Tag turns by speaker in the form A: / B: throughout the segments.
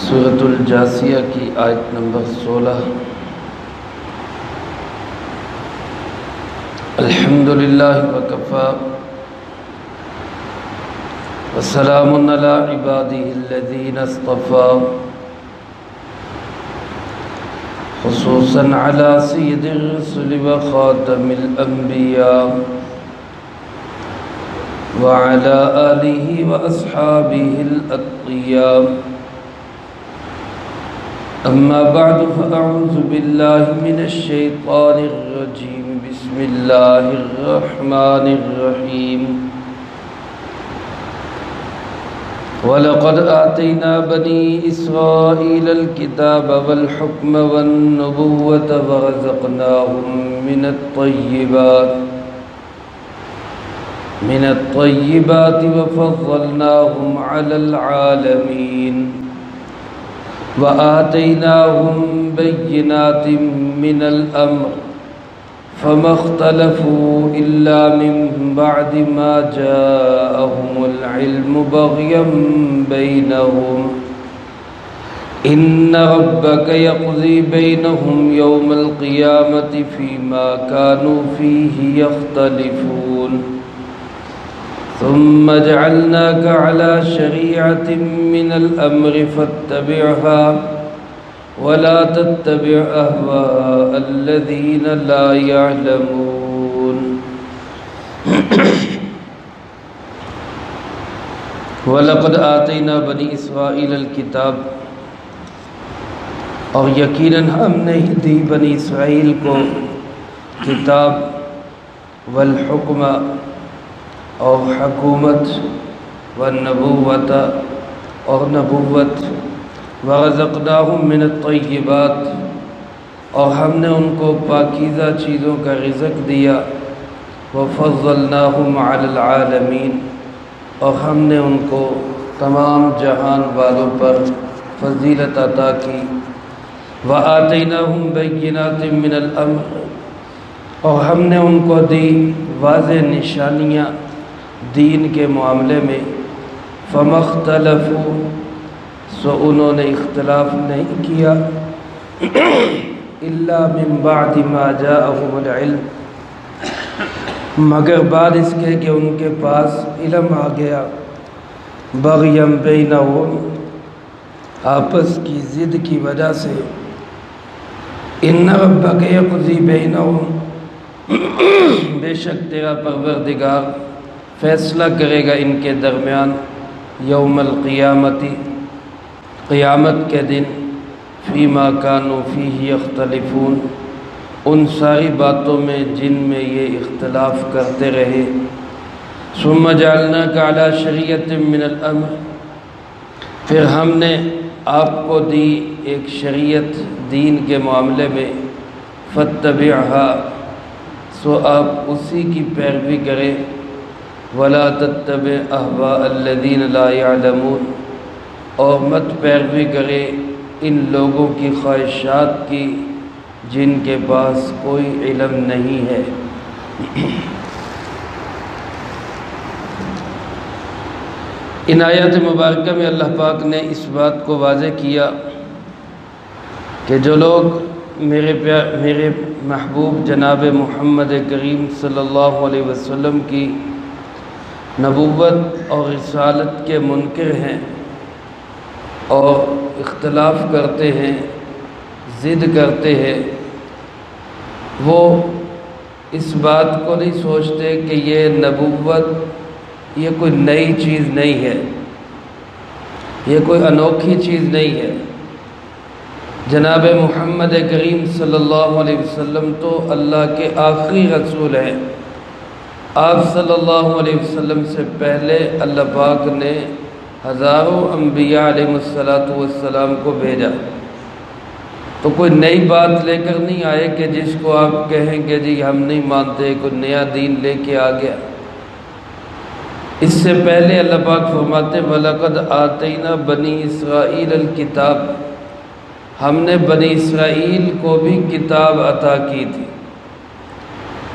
A: سورۃ الجاثیہ کی آیت نمبر 16۔ الحمدللہ وکفی وسلام علی عبادہ الذین اصطفی، خصوصاً علی سید الرسل وخاتم الانبیاء وعلى آلہ واصحابہ الاتقیاء۔ اما بعد فاعوذ باللہ من الشیطان الرجیم، بسم اللہ الرحمن الرحیم۔ وَلَقَدْ آتَيْنَا بَنِي إِسْرَائِيلَ الْكِتَابَ وَالْحُكْمَ وَالنُّبُوَّةَ وَرَزَقْنَاهُم من الطيبات وفضلناهم على العالمين وآتيناهم بينات من الأمر فما اختلفوا إلا من بعد ما جاءهم العلم بغيا بينهم إن ربك يقضي بينهم يوم القيامة فيما كانوا فيه يختلفون ثم جعلناك على شريعة من الأمر فاتبعها ولا تتبع أهواء الذين لا يعلمون۔ وَلَقَدْ آتَيْنَا بَنِي إِسْرَائِيلَ الْكِتَابَ، اور یقیناً ہم نے دی بنی اسرائیل کو کتاب، والحکم اور حکومت، والنبوت اور نبوت، ورزقناہم من الطیبات اور ہم نے ان کو پاکیزہ چیزوں کا رزق دیا، وفضلناہم علی العالمین اور ہم نے ان کو تمام جہان والوں پر فضیلت عطا کی، وآتیناہم بینات من الامر اور ہم نے ان کو دی واضح نشانیاں دین کے معاملے میں، فما اختلفوا سو انہوں نے اختلاف نہیں کیا، الا من بعد ما جاءهم العلم مگر بعد اس کے کہ ان کے پاس علم آ گیا، بغیا بینہم آپس کی ضد کی وجہ سے، ان ربک یقضی بینہم بے شک تیرا پروردگار فیصلہ کرے گا ان کے درمیان، یوم القیامتی قیامت کے دن، فیما کانوا فیہ یختلفون ان ساری باتوں میں جن میں یہ اختلاف کرتے رہے، ثم جعلناک علی شریعۃ من الامر پھر ہم نے آپ کو دی ایک شریعت دین کے معاملے میں، فاتبعها سو آپ اسی کی پیروی کریں، ولا تتبع اہواء الذین لا يعلمون اور مت پیروی کرے ان لوگوں کی خواہشات کی جن کے پاس کوئی علم نہیں ہے۔ ان آیات مبارکہ میں اللہ پاک نے اس بات کو واضح کیا کہ جو لوگ میرے محبوب جناب محمد کریم صلی اللہ علیہ وسلم کی نبوت اور رسالت کے منکر ہیں اور اختلاف کرتے ہیں، ضد کرتے ہیں، وہ اس بات کو نہیں سوچتے کہ یہ نبوت یہ کوئی نئی چیز نہیں ہے، یہ کوئی انوکھی چیز نہیں ہے۔ جناب محمد کریم صلی اللہ علیہ وسلم تو اللہ کے آخری رسول ہیں، آپ صلی اللہ علیہ وسلم سے پہلے اللہ پاک نے ہزاروں انبیاء علیہ السلام کو بھیجا، تو کوئی نئی بات لے کر نہیں آئے کہ جس کو آپ کہیں کہ جی ہم نہیں مانتے، کوئی نیا دین لے کے آ گیا۔ اس سے پہلے اللہ پاک فرماتے وَلَقَدْ آتَيْنَا بَنِي إِسْرَائِيلَ الْكِتَابَ ہم نے بنی اسرائیل کو بھی کتاب عطا کی تھی۔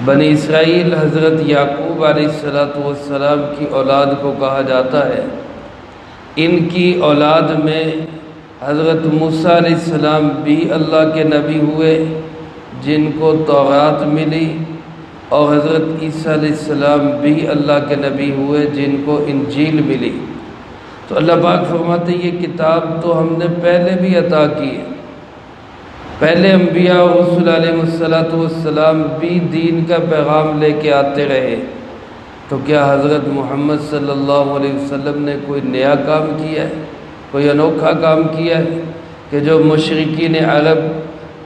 A: بنی اسرائیل حضرت یعقوب علیہ السلام کی اولاد کو کہا جاتا ہے۔ ان کی اولاد میں حضرت موسیٰ علیہ السلام بھی اللہ کے نبی ہوئے جن کو تورات ملی، اور حضرت عیسیٰ علیہ السلام بھی اللہ کے نبی ہوئے جن کو انجیل ملی۔ تو اللہ پاک فرماتے ہیں یہ کتاب تو ہم نے پہلے بھی عطا کی ہے، پہلے انبیاء اور رسول علیہ السلام بھی دین کا پیغام لے کے آتے رہے، تو کیا حضرت محمد صلی اللہ علیہ وسلم نے کوئی نیا کام کیا ہے، کوئی انوکھا کام کیا ہے کہ جو مشرکین عرب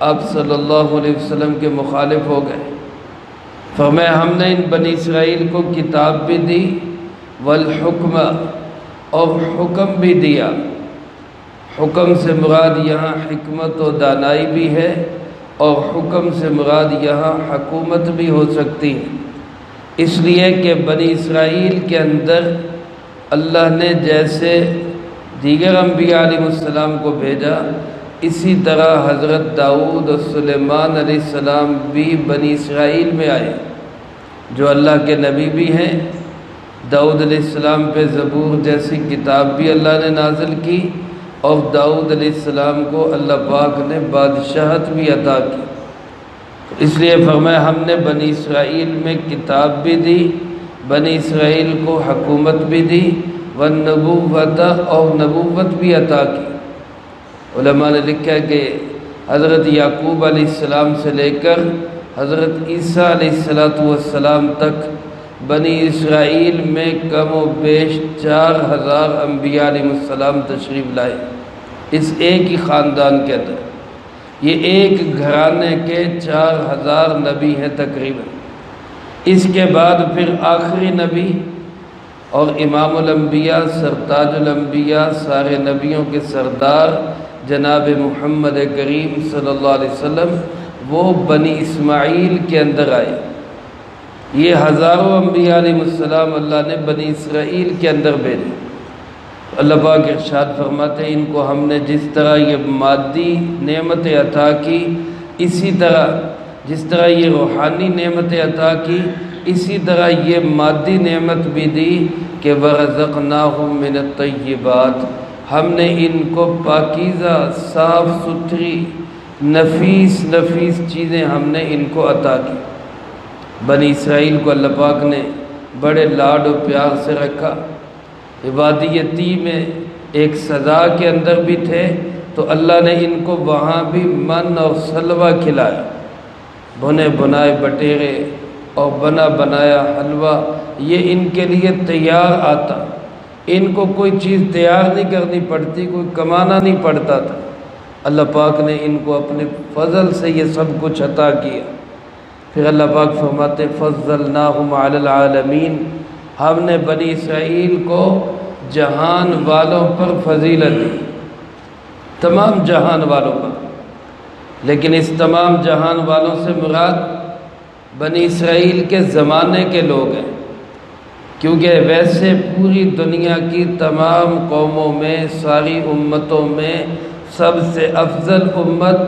A: آپ صلی اللہ علیہ وسلم کے مخالف ہو گئے؟ فرمایا ہم نے ان بنی اسرائیل کو کتاب بھی دی، والحکم، اور حکم بھی دیا۔ حکم سے مراد یہاں حکمت و دانائی بھی ہے، اور حکم سے مراد یہاں حکومت بھی ہو سکتی ہے، اس لیے کہ بنی اسرائیل کے اندر اللہ نے جیسے دیگر انبیاء علیہ السلام کو بھیجا، اسی طرح حضرت داؤد اور سلیمان علیہ السلام بھی بنی اسرائیل میں آئے جو اللہ کے نبی بھی ہیں۔ داؤد علیہ السلام پہ زبور جیسی کتاب بھی اللہ نے نازل کی، اور داؤد علیہ السلام کو اللہ پاک نے بادشاہت بھی عطا کی۔ اس لیے فرمایا ہم نے بنی اسرائیل میں کتاب بھی دی، بنی اسرائیل کو حکومت بھی دی، والنبوت، اور نبوت بھی عطا کی۔ علماء نے لکھا کہ حضرت یعقوب علیہ السلام سے لے کر حضرت عیسیٰ علیہ السلام تک بنی اسرائیل میں کم و بیش 4000 انبیاء علیہ السلام تشریف لائے، اس ایک ہی خاندان کے اندر۔ یہ ایک گھرانے کے 4000 نبی ہیں تقریباً۔ اس کے بعد پھر آخری نبی اور امام الانبیاء، سرتاج الانبیاء، سارے نبیوں کے سردار جناب محمد کریم صلی اللہ علیہ وسلم، وہ بنی اسماعیل کے اندر آئے۔ یہ ہزاروں انبیاء علیہ السلام اللہ نے بنی اسرائیل کے اندر بھیجے۔ اللہ پاک ارشاد فرماتے ہیں ان کو ہم نے جس طرح یہ مادی نعمتیں عطا کی، اسی طرح جس طرح یہ روحانی نعمتیں عطا کی، اسی طرح یہ مادی نعمت بھی دی کہ وَرَزَقْنَاهُم مِّنَ الطَّيِّبَاتِ، ہم نے ان کو پاکیزہ، صاف ستھری، نفیس چیزیں ہم نے ان کو عطا کی۔ بنی اسرائیل کو اللہ پاک نے بڑے لاڈ و پیار سے رکھا۔ عبادیتی میں ایک سزا کے اندر بھی تھے تو اللہ نے ان کو وہاں بھی من اور سلوہ کھلایا، بنے بنائے بٹیرے اور بنا بنایا حلوہ، یہ ان کے لیے تیار آتا، ان کو کوئی چیز تیار نہیں کرنی پڑتی، کوئی کمانا نہیں پڑتا تھا۔ اللہ پاک نے ان کو اپنے فضل سے یہ سب کچھ عطا کیا۔ پھر اللہ پاک فرماتے فضلناہم علی العالمین، ہم نے بنی اسرائیل کو جہان والوں پر فضیلت دی، تمام جہان والوں پر۔ لیکن اس تمام جہان والوں سے مراد بنی اسرائیل کے زمانے کے لوگ ہیں، کیونکہ ویسے پوری دنیا کی تمام قوموں میں، ساری امتوں میں سب سے افضل امت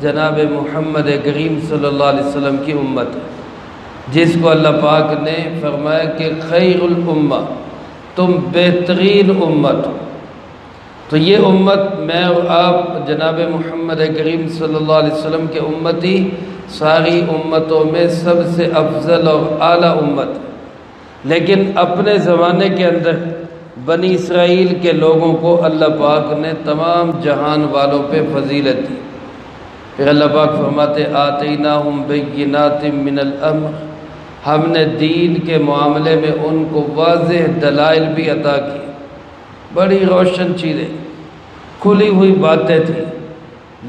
A: جناب محمد کریم صلی اللہ علیہ وسلم کی امت ہے، جس کو اللہ پاک نے فرمایا کہ خیر الامہ، تم بہترین امت ہو۔ تو یہ امت میں اور آپ جناب محمد کریم صلی اللہ علیہ وسلم کے امتی ساری امتوں میں سب سے افضل اور اعلیٰ امت ہے۔ لیکن اپنے زمانے کے اندر بنی اسرائیل کے لوگوں کو اللہ پاک نے تمام جہان والوں پہ فضیلت دی۔ پھر اللہ پاک فرماتے آتیناہم بینات من الامر، ہم نے دین کے معاملے میں ان کو واضح دلائل بھی عطا کی، بڑی روشن چیزیں، کھلی ہوئی باتیں تھیں،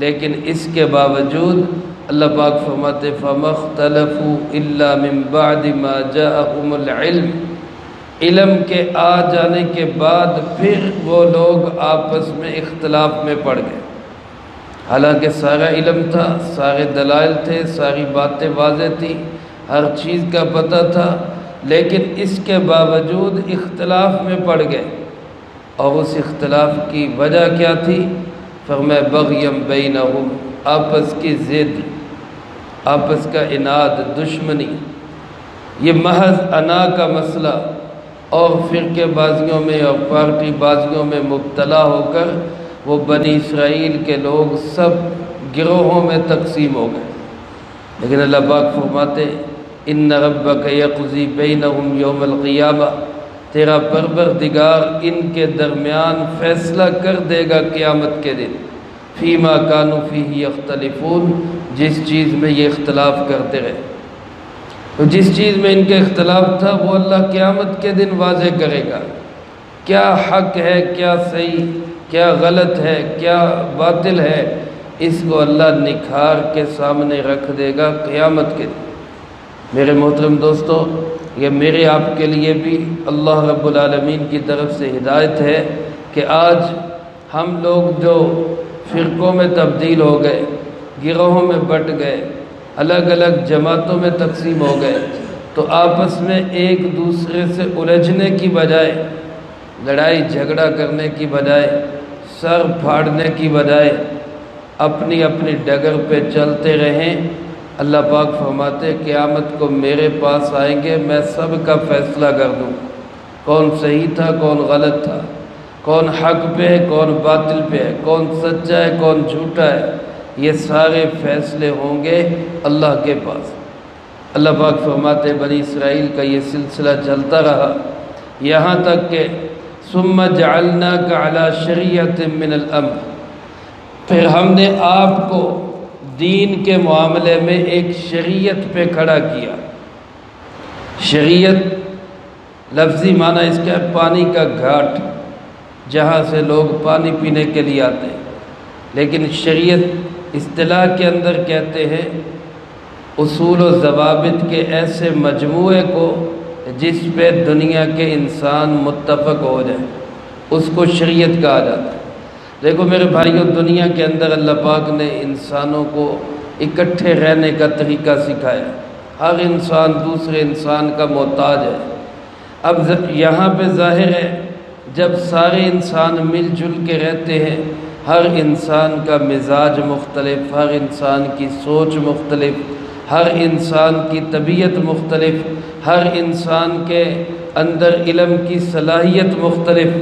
A: لیکن اس کے باوجود اللہ پاک فرماتے فَمَا اخْتَلَفُوا إِلَّا مِن بَعْدِ مَا جَاءَهُمُ الْعِلْمُ، علم کے آ جانے کے بعد پھر وہ لوگ آپس میں اختلاف میں پڑ گئے۔ حالانکہ سارا علم تھا، سارے دلائل تھے، ساری باتیں واضح تھی، ہر چیز کا پتہ تھا، لیکن اس کے باوجود اختلاف میں پڑ گئے۔ اور اس اختلاف کی وجہ کیا تھی؟ فرمایا بغیم بینہم، آپس کی ضد، آپس کا عناد، دشمنی، یہ محض انا کا مسئلہ، اور فرقے بازیوں میں اور پارٹی بازیوں میں مبتلا ہو کر وہ بنی اسرائیل کے لوگ سب گروہوں میں تقسیم ہو گئے، لیکن اللہ پاک فرماتے ان ربک یقضی بینہم یوم القیامہ، تیرا پروردگار ان کے درمیان فیصلہ کر دے گا قیامت کے دن، فیما کانوا فیہ یختلفون، جس چیز میں یہ اختلاف کرتے رہے، تو جس چیز میں ان کے اختلاف تھا وہ اللہ قیامت کے دن واضح کرے گا، کیا حق ہے، کیا صحیح، کیا غلط ہے، کیا باطل ہے، اس کو اللہ نکھار کے سامنے رکھ دے گا قیامت کے دن۔ میرے محترم دوستو، یہ میرے آپ کے لیے بھی اللہ رب العالمین کی طرف سے ہدایت ہے کہ آج ہم لوگ جو فرقوں میں تبدیل ہو گئے، گروہوں میں بٹ گئے، الگ الگ جماعتوں میں تقسیم ہو گئے، تو آپس میں ایک دوسرے سے الجھنے کی بجائے، لڑائی جھگڑا کرنے کی بجائے، سر پھاڑنے کی بجائے اپنی اپنی ڈگر پہ چلتے رہیں۔ اللہ پاک فرماتے قیامت کو میرے پاس آئیں گے، میں سب کا فیصلہ کر دوں، کون صحیح تھا، کون غلط تھا، کون حق پہ ہے، کون باطل پہ ہے، کون سچا ہے، کون جھوٹا ہے، یہ سارے فیصلے ہوں گے اللہ کے پاس۔ اللہ پاک فرماتے بنی اسرائیل کا یہ سلسلہ چلتا رہا یہاں تک کہ ثم جعلناک علی شریعۃ من الامر، پھر ہم نے آپ کو دین کے معاملے میں ایک شریعت پہ کھڑا کیا۔ شریعت لفظی معنی اس کا ہے پانی کا گھاٹ، جہاں سے لوگ پانی پینے کے لیے آتے ہیں، لیکن شریعت اصطلاح کے اندر کہتے ہیں اصول و ضوابط کے ایسے مجموعے کو جس پہ دنیا کے انسان متفق ہو جائے، اس کو شریعت کہا جاتا ہے۔ دیکھو میرے بھائیوں، دنیا کے اندر اللہ پاک نے انسانوں کو اکٹھے رہنے کا طریقہ سکھایا، ہر انسان دوسرے انسان کا محتاج ہے۔ اب یہاں پہ ظاہر ہے جب سارے انسان مل جل کے رہتے ہیں، ہر انسان کا مزاج مختلف، ہر انسان کی سوچ مختلف، ہر انسان کی طبیعت مختلف، ہر انسان کے اندر علم کی صلاحیت مختلف،